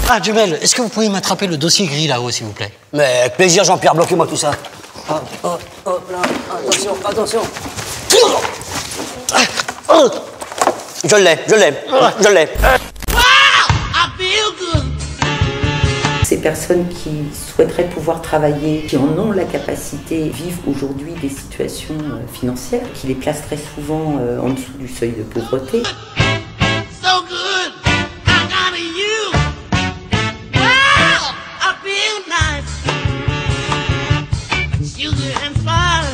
Ah, Jamel, est-ce que vous pouvez m'attraper le dossier gris là-haut, s'il vous plaît? Mais avec plaisir, Jean-Pierre, bloquez-moi tout ça. Hop là, attention, attention. Je l'ai. Ces personnes qui souhaiteraient pouvoir travailler, qui en ont la capacité, vivent aujourd'hui des situations financières qui les placent très souvent en dessous du seuil de pauvreté.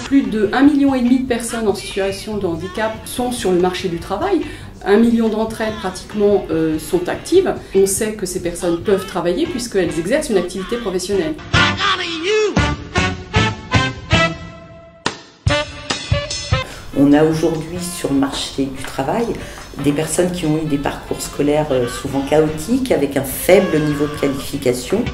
Plus de 1,5 million de personnes en situation de handicap sont sur le marché du travail. 1 million d'entre elles, pratiquement, sont actives. On sait que ces personnes peuvent travailler puisqu'elles exercent une activité professionnelle. On a aujourd'hui sur le marché du travail des personnes qui ont eu des parcours scolaires souvent chaotiques, avec un faible niveau de qualification.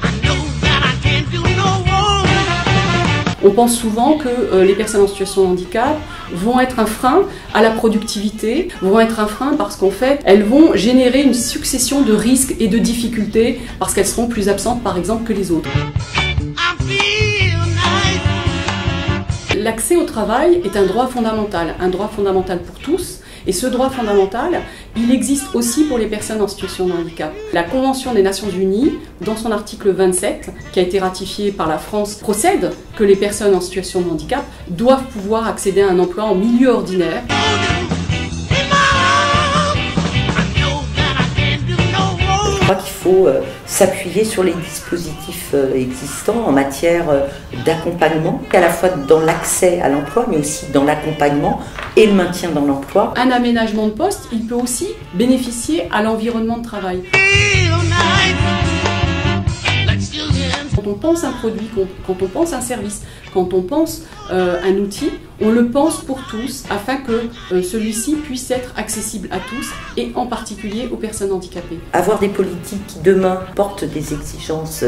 On pense souvent que les personnes en situation de handicap vont être un frein à la productivité, vont être un frein parce qu'en fait, elles vont générer une succession de risques et de difficultés parce qu'elles seront plus absentes par exemple que les autres. L'accès au travail est un droit fondamental pour tous. Et ce droit fondamental, il existe aussi pour les personnes en situation de handicap. La Convention des Nations Unies, dans son article 27, qui a été ratifié par la France, procède que les personnes en situation de handicap doivent pouvoir accéder à un emploi en milieu ordinaire. Je crois qu'il faut s'appuyer sur les dispositifs existants en matière d'accompagnement, à la fois dans l'accès à l'emploi, mais aussi dans l'accompagnement et le maintien dans l'emploi. Un aménagement de poste, il peut aussi bénéficier à l'environnement de travail. Quand on pense un produit, quand on pense un service, quand on pense un outil, on le pense pour tous afin que celui-ci puisse être accessible à tous et en particulier aux personnes handicapées. Avoir des politiques qui demain portent des exigences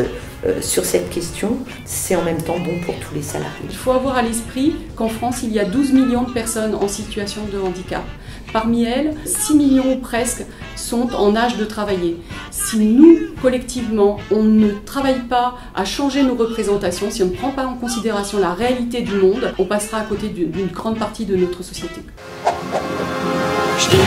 sur cette question, c'est en même temps bon pour tous les salariés. Il faut avoir à l'esprit qu'en France, il y a 12 millions de personnes en situation de handicap. Parmi elles, 6 millions presque sont en âge de travailler. Si nous, collectivement, on ne travaille pas à changer nos représentations, si on ne prend pas en considération la réalité du monde, on passera à côté d'une grande partie de notre société. Stevie